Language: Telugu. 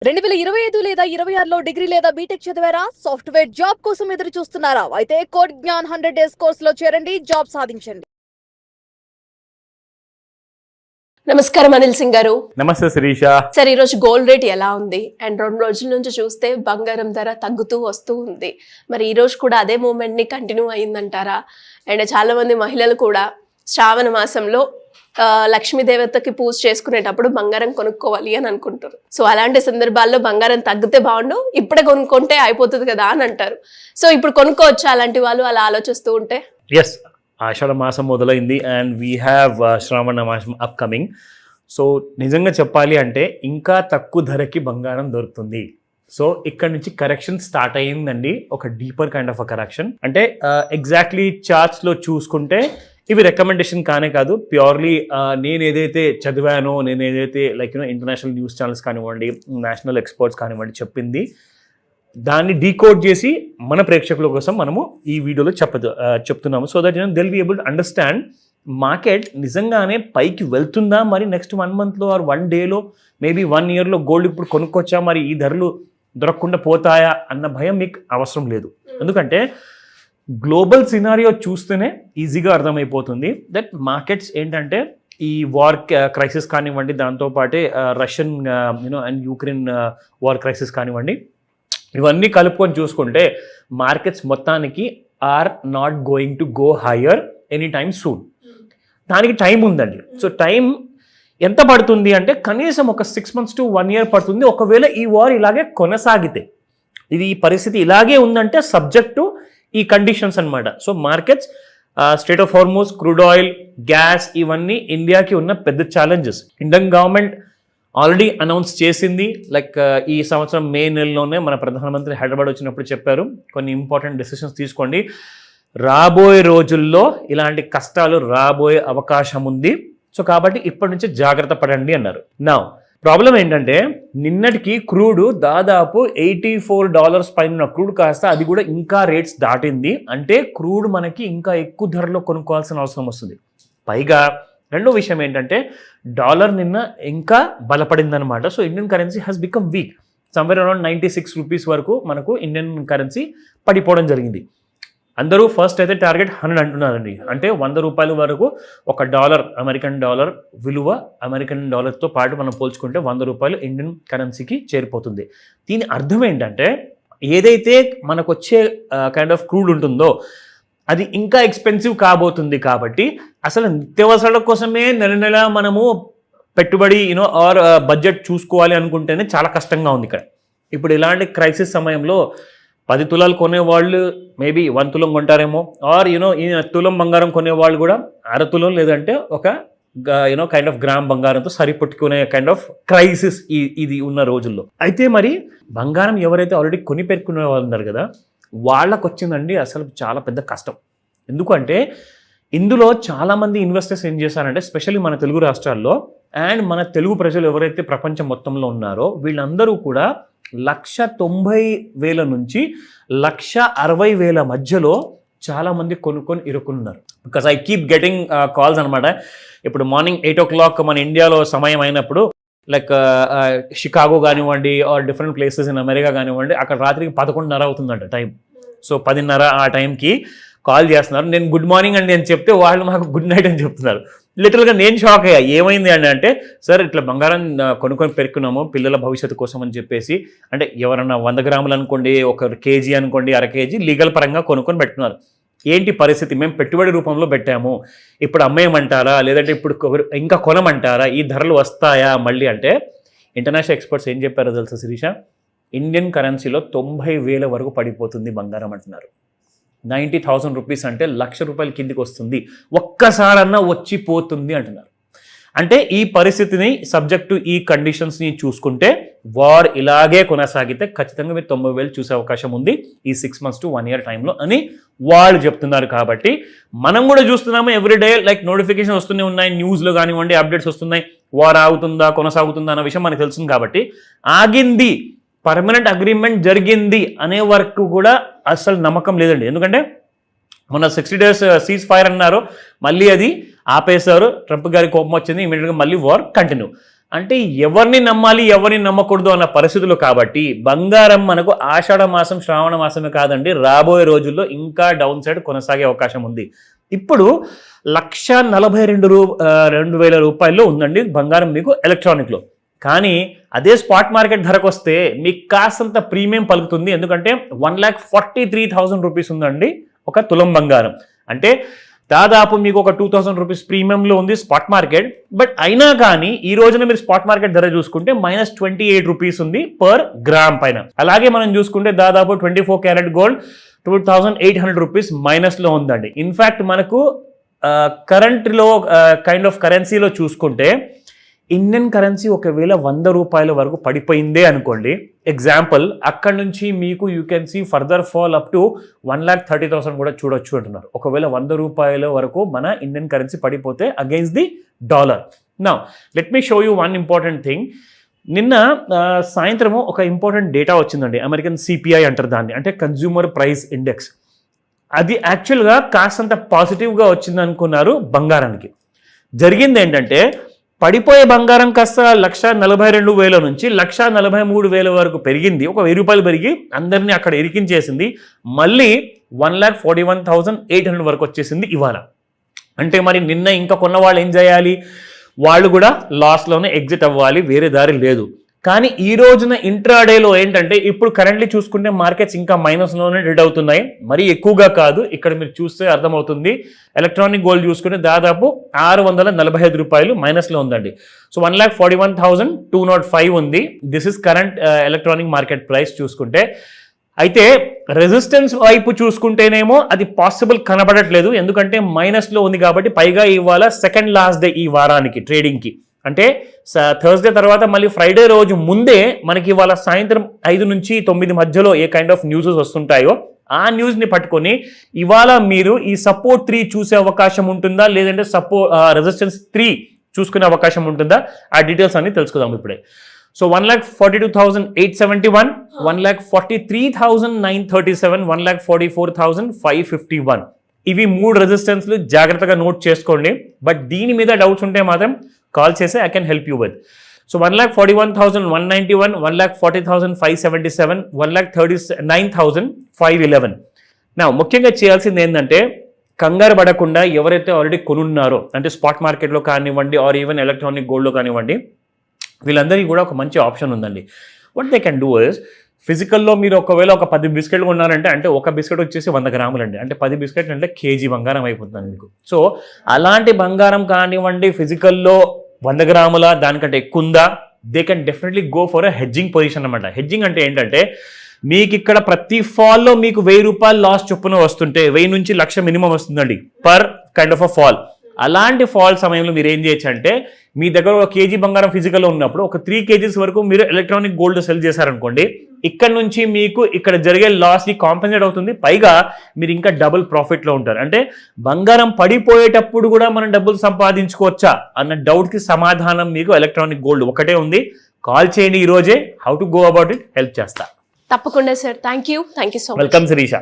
2025 లేదా 26లో డిగ్రీ లేదా బీటెక్ చదివారా? సాఫ్ట్వేర్ జాబ్ కోసం ఎదురు చూస్తున్నారా? అయితే కోడ్ జ్ఞాన్ 100 డేస్ కోర్సులో చేరండి, జాబ్ సాధించండి. నమస్కారం అనిల్ సింగ్ గారు. నమస్తే శిరీష. సార్, ఈ రోజు గోల్డ్ రేట్ ఎలా ఉంది? అండ్ 2 రోజుల నుంచి చూస్తే బంగారం ధర తగ్గుతూ వస్తూ ఉంది. మరి ఈ రోజు కూడా అదే మూమెంట్ ని కంటిన్యూ అయ్యిందంటారా? అండ్ చాలా మంది మహిళలు కూడా శ్రావణ మాసంలో లక్ష్మీ దేవతకి పూజ చేసుకునేటప్పుడు బంగారం కొనుక్కోవాలి అని అనుకుంటారు. సో అలాంటి సందర్భాల్లో బంగారం తగ్గితే బాగుండు, ఇప్పుడే కొనుక్కుంటే అయిపోతుంది కదా అని అంటారు. సో ఇప్పుడు కొనుక్కోవచ్చు అలాంటి వాళ్ళు అలా ఆలోచిస్తూ ఉంటే? ఎస్, ఆషాఢ మాసం మొదలైంది అండ్ వీ హ్యావ్ శ్రావణ మాసం అప్కమింగ్. సో నిజంగా చెప్పాలి అంటే ఇంకా తక్కువ ధరకి బంగారం దొరుకుతుంది. సో ఇక్కడ నుంచి కరెక్షన్ స్టార్ట్ అయ్యిందండి, ఒక deeper kind of a correction. అంటే ఎగ్జాక్ట్లీ చార్ట్స్లో చూసుకుంటే ఇవి రికమెండేషన్ కానే కాదు, ప్యూర్లీ నేను ఏదైతే చదివానో, నేను ఏదైతే ఇంటర్నేషనల్ న్యూస్ ఛానల్స్ కానివ్వండి, నేషనల్ ఎక్స్పర్ట్స్ కానివ్వండి చెప్పింది, దాన్ని డీకోడ్ చేసి మన ప్రేక్షకుల కోసం మనము ఈ వీడియోలో చెప్తున్నాము. So that they'll be able to understand market నిజంగానే పైకి వెళ్తుందా, మరి నెక్స్ట్ 1 monthలో ఆర్ 1 dayలో మేబీ 1 yearలో గోల్డ్ ఇప్పుడు కొనుక్కొచ్చా, మరి ఈ ధరలు దొరకకుండా పోతాయా అన్న భయం మీకు అవసరం లేదు. ఎందుకంటే గ్లోబల్ సినారియో చూస్తేనే ఈజీగా అర్థమైపోతుంది దట్ మార్కెట్స్ ఏంటంటే ఈ వార్ క్రైసిస్ కానివ్వండి, దాంతోపాటే Russian and Ukraine war crisis కానివ్వండి, ఇవన్నీ కలుపుకొని చూసుకుంటే మార్కెట్స్ మొత్తానికి are not going to go higher any time soon. దానికి టైం ఉందండి. సో టైం ఎంత పడుతుంది అంటే కనీసం ఒక 6 months to 1 year పడుతుంది. ఒకవేళ ఈ వార్ ఇలాగే కొనసాగితే, ఇది ఈ పరిస్థితి ఇలాగే ఉందంటే సబ్జెక్ట్ టు ఈ కండిషన్స్ అనమాట. So markets, strait of Hormuz, crude oil, gas, ఇవన్నీ ఇండియాకి ఉన్న పెద్ద challenges. Indian government already announce చేసింది, ఈ సంవత్సరం మే నెలలోనే మన ప్రధానమంత్రి హైదరాబాద్ వచ్చినప్పుడు చెప్పారు, కొన్ని ఇంపార్టెంట్ డెసిషన్స్ తీసుకోండి, రాబోయే రోజుల్లో ఇలాంటి కష్టాలు రాబోయే అవకాశం ఉంది. సో కాబట్టి ఇప్పటి నుంచి జాగ్రత్త పడండి అన్నారు. నా ప్రాబ్లం ఏంటంటే నిన్నటికి క్రూడ్ దాదాపు $84 పైన క్రూడ్ కాస్త అది కూడా ఇంకా రేట్స్ దాటింది. అంటే క్రూడ్ మనకి ఇంకా ఎక్కువ ధరలో కొనుక్కోవాల్సిన అవసరం వస్తుంది. పైగా రెండో విషయం ఏంటంటే డాలర్ నిన్న ఇంకా బలపడిందనమాట. So Indian currency has become weak. Somewhere around 96 rupees వరకు మనకు ఇండియన్ కరెన్సీ పడిపోవడం జరిగింది. అందరూ ఫస్ట్ అయితే టార్గెట్ 100 అంటున్నారండి. అంటే $100 వరకు ఒక డాలర్, అమెరికన్ డాలర్ విలువ అమెరికన్ డాలర్తో పాటు మనం పోల్చుకుంటే $100 ఇండియన్ కరెన్సీకి చేరిపోతుంది. దీని అర్థం ఏంటంటే ఏదైతే మనకు వచ్చే కైండ్ ఆఫ్ క్రూడ్ ఉంటుందో అది ఇంకా ఎక్స్పెన్సివ్ కాబోతుంది. కాబట్టి అసలు నిత్యావసరాల కోసమే నెల నెల మనము పెట్టుబడి ఆర్ బడ్జెట్ చూసుకోవాలి అనుకుంటేనే చాలా కష్టంగా ఉంది ఇక్కడ. ఇప్పుడు ఇలాంటి క్రైసిస్ సమయంలో 10 తులాలు కొనేవాళ్ళు మేబీ 1 తులం కొంటారేమో, ఆర్ ఈ తులం బంగారం కొనేవాళ్ళు కూడా 1/2 తులం లేదంటే ఒక కైండ్ ఆఫ్ గ్రామ్ బంగారంతో సరిపెట్టుకునే కైండ్ ఆఫ్ క్రైసిస్ ఇది ఉన్న రోజుల్లో. అయితే మరి బంగారం ఎవరైతే ఆల్రెడీ కొని పెట్టుకునే వాళ్ళు ఉన్నారు కదా, వాళ్ళకు వచ్చిందండి అసలు చాలా పెద్ద కష్టం. ఎందుకంటే ఇందులో చాలామంది ఇన్వెస్టర్స్ ఏం చేశారంటే స్పెషల్లీ మన తెలుగు రాష్ట్రాల్లో అండ్ మన తెలుగు ప్రజలు ఎవరైతే ప్రపంచం మొత్తంలో ఉన్నారో వీళ్ళందరూ కూడా 190,000 నుంచి 160,000 మధ్యలో చాలామంది కొనుక్కొని ఇరుక్కున్నారు. Because I keep getting calls అనమాట. ఇప్పుడు మార్నింగ్ 8 o'clock మన ఇండియాలో సమయం అయినప్పుడు షికాగో కానివ్వండి or different places in America కానివ్వండి, అక్కడ రాత్రికి 11:30 అవుతుందంట టైం. సో 10:30 ఆ టైంకి కాల్ చేస్తున్నారు. నేను గుడ్ మార్నింగ్ అండి అని చెప్తే వాళ్ళు మాకు గుడ్ నైట్ అని చెప్తున్నారు. లిటరల్గా నేను షాక్ అయ్యా, ఏమైంది అంటే సార్ ఇట్లా బంగారం కొనుక్కొని పెరుక్కున్నాము పిల్లల భవిష్యత్తు కోసం అని చెప్పేసి. అంటే ఎవరన్నా 100 గ్రాములు అనుకోండి, 1 kg అనుకోండి, 1/2 kg లీగల్ పరంగా కొనుక్కొని పెట్టుకున్నారు. ఏంటి పరిస్థితి, మేము పెట్టుబడి రూపంలో పెట్టాము, ఇప్పుడు అమ్మేయమంటారా లేదంటే ఇప్పుడు ఇంకా కొనమంటారా, ఈ ధరలు వస్తాయా మళ్ళీ అంటే ఇంటర్నేషనల్ ఎక్స్పర్ట్స్ ఏం చెప్పారో తెలుసా శిరీష, ఇండియన్ కరెన్సీలో 90,000 వరకు పడిపోతుంది బంగారం అంటున్నారు. 90,000 rupees అంటే ₹1,00,000 కిందికి వస్తుంది, ఒక్కసారన్నా వచ్చిపోతుంది అంటున్నారు. అంటే ఈ పరిస్థితిని సబ్జెక్టు ఈ కండిషన్స్ని చూసుకుంటే వార్ ఇలాగే కొనసాగితే ఖచ్చితంగా మీరు 90,000 చూసే అవకాశం ఉంది ఈ 6 months to 1 year టైంలో అని వాళ్ళు చెప్తున్నారు. కాబట్టి మనం కూడా చూస్తున్నాము ఎవ్రీడే నోటిఫికేషన్ వస్తూనే ఉన్నాయి, న్యూస్లో కానివ్వండి అప్డేట్స్ వస్తున్నాయి, వార్ ఆగుతుందా కొనసాగుతుందా అన్న విషయం మనకు తెలుస్తుంది. కాబట్టి ఆగింది, పర్మనెంట్ అగ్రిమెంట్ జరిగింది అనే వరకు కూడా అసలు నమ్మకం లేదండి. ఎందుకంటే మొన్న 60 days సీజ్ ఫైర్ అన్నారు, మళ్ళీ అది ఆపేశారు, ట్రంప్ గారి కోపం వచ్చింది, ఇమీడియట్గా మళ్ళీ వార్ కంటిన్యూ. అంటే ఎవరిని నమ్మాలి ఎవరిని నమ్మకూడదు అన్న పరిస్థితులు కాబట్టి బంగారం మనకు ఆషాఢ మాసం శ్రావణ మాసమే కాదండి, రాబోయే రోజుల్లో ఇంకా డౌన్ సైడ్ కొనసాగే అవకాశం ఉంది. ఇప్పుడు 1,42,000 రూపాయల్లో ఉందండి బంగారం మీకు ఎలక్ట్రానిక్లో. కానీ అదే స్పాట్ మార్కెట్ ధరకు వస్తే మీకు కాసంత ప్రీమియం పలుకుతుంది. ఎందుకంటే 1,43,000 రూపీస్ ఉందండి ఒక తులం బంగారం. అంటే దాదాపు మీకు ఒక 2,000 రూపీస్ ప్రీమియంలో ఉంది స్పాట్ మార్కెట్. బట్ అయినా కానీ ఈ రోజున మీరు స్పాట్ మార్కెట్ ధర చూసుకుంటే -28 రూపీస్ ఉంది పర్ గ్రామ్ పైన. అలాగే మనం చూసుకుంటే దాదాపు 24 క్యారెట్ గోల్డ్ 2,800 రూపీస్ మైనస్లో ఉందండి. ఇన్ఫ్యాక్ట్ మనకు కరెంట్లో కైండ్ ఆఫ్ కరెన్సీలో చూసుకుంటే ఇండియన్ కరెన్సీ ఒకవేళ 100 రూపాయల వరకు పడిపోయిందే అనుకోండి, ఎగ్జాంపుల్, అక్కడ నుంచి మీకు you can see further fall up to 1,30,000 కూడా చూడొచ్చు అంటున్నారు. ఒకవేళ 100 రూపాయల వరకు మన ఇండియన్ కరెన్సీ పడిపోతే against the dollar. Now let me show you one important thing. నిన్న సాయంత్రము ఒక ఇంపార్టెంట్ డేటా వచ్చిందండి, అమెరికన్ సిపిఐ అంటారు దాన్ని, అంటే కన్జ్యూమర్ ప్రైస్ ఇండెక్స్. అది యాక్చువల్గా కాస్తంత పాజిటివ్గా వచ్చింది అనుకున్నారు బంగారానికి. జరిగింది ఏంటంటే పడిపోయే బంగారం కాస్త 1,42,000 నుంచి 1,43,000 వరకు పెరిగింది. ఒక 1,000 రూపాయలు పెరిగి అందరినీ అక్కడ ఇరికించేసింది. మళ్ళీ 1,41,800 వరకు వచ్చేసింది ఇవాళ. అంటే మరి నిన్న ఇంకా కొన్న వాళ్ళు ఏం చేయాలి? వాళ్ళు కూడా లాస్లోనే ఎగ్జిట్ అవ్వాలి, వేరే దారి లేదు. కానీ ఈ రోజున ఇంట్రాడేలో ఏంటంటే ఇప్పుడు కరెంట్లీ చూసుకుంటే మార్కెట్స్ ఇంకా మైనస్లోనే ట్రేడ్ అవుతున్నాయి, మరీ ఎక్కువగా కాదు. ఇక్కడ మీరు చూస్తే అర్థమవుతుంది. ఎలక్ట్రానిక్ గోల్డ్ చూసుకుంటే దాదాపు 645 రూపాయలు మైనస్లో ఉందండి. సో 1,41,205 ఉంది. This is current electronic market price చూసుకుంటే. అయితే రెసిస్టెన్స్ వైపు చూసుకుంటేనేమో అది పాసిబుల్ కనబడట్లేదు, ఎందుకంటే మైనస్లో ఉంది కాబట్టి. పైగా ఇవాళ సెకండ్ లాస్ట్ డే ఈ వారానికి ట్రేడింగ్కి, అంటే థర్స్డే తర్వాత మళ్ళీ ఫ్రైడే రోజు ముందే మనకి ఇవాళ సాయంత్రం 5 నుంచి 9 మధ్యలో ఏ కైండ్ ఆఫ్ న్యూసెస్ వస్తుంటాయో ఆ న్యూస్ని పట్టుకొని ఇవాళ మీరు ఈ సపోర్ట్ 3 చూసే అవకాశం ఉంటుందా, లేదంటే రెసిస్టెన్స్ 3 చూసుకునే అవకాశం ఉంటుందా, ఆ డీటెయిల్స్ అన్ని తెలుసుకుందాం ఇప్పుడే. సో 1,42,871, 1,43,937, 1,44,551 ఇవి 3 రెసిస్టెన్స్లు జాగ్రత్తగా నోట్ చేసుకోండి. బట్ దీని మీద డౌట్స్ ఉంటే మాత్రం కాల్ చేసి I can help you with. So 1,41,191, 1,40,577, 1,39,511. నా ముఖ్యంగా చేయాల్సింది ఏంటంటే కంగారు పడకుండా ఎవరైతే ఆల్రెడీ కొనున్నారో, అంటే స్పాట్ మార్కెట్లో కానివ్వండి ఆర్ ఈవెన్ ఎలక్ట్రానిక్ గోల్డ్లో కానివ్వండి, వీళ్ళందరికీ కూడా ఒక మంచి ఆప్షన్ ఉందండి. What they can do is, ఫిజికల్లో మీరు ఒకవేళ ఒక 10 బిస్కెట్లు కొన్నారంటే, అంటే ఒక బిస్కెట్ వచ్చేసి 100 గ్రాములు అండి, అంటే 10 బిస్కెట్లు అంటే కేజీ బంగారం అయిపోతుంది మీకు. సో అలాంటి బంగారం కానివ్వండి ఫిజికల్లో 100 గ్రాముల దానికంటే ఎక్కువ ఉందా, they can definitely go for a hedging position అనమాట. హెడ్జింగ్ అంటే ఏంటంటే మీకు ఇక్కడ ప్రతి ఫాల్లో మీకు 1,000 రూపాయలు లాస్ చొప్పున వస్తుంటే 1,000 నుంచి 1,00,000 మినిమం వస్తుందండి per kind of a fall. అలాంటి ఫాల్ సమయంలో మీరు ఏం చేయొచ్చు అంటే, మీ దగ్గర ఒక కేజీ బంగారం ఫిజికల్లో ఉన్నప్పుడు ఒక 3 kgs వరకు మీరు ఎలక్ట్రానిక్ గోల్డ్ సెల్ చేశారనుకోండి, ఇక్కడ నుంచి మీకు ఇక్కడ జరిగే లాస్ని కాంపెన్సేట్ అవుతుంది. పైగా మీరు ఇంకా డబుల్ ప్రాఫిట్లో ఉంటారు. అంటే బంగారం పడిపోయేటప్పుడు కూడా మనం డబ్బులు సంపాదించుకోవచ్చా అన్న డౌట్కి సమాధానం మీకు ఎలక్ట్రానిక్ గోల్డ్ ఒకటే ఉంది. కాల్ చేయండి ఈ రోజే, how to go about it help చేస్తా. తప్పకుండా sir. Thank you so much. Welcome Sirisha.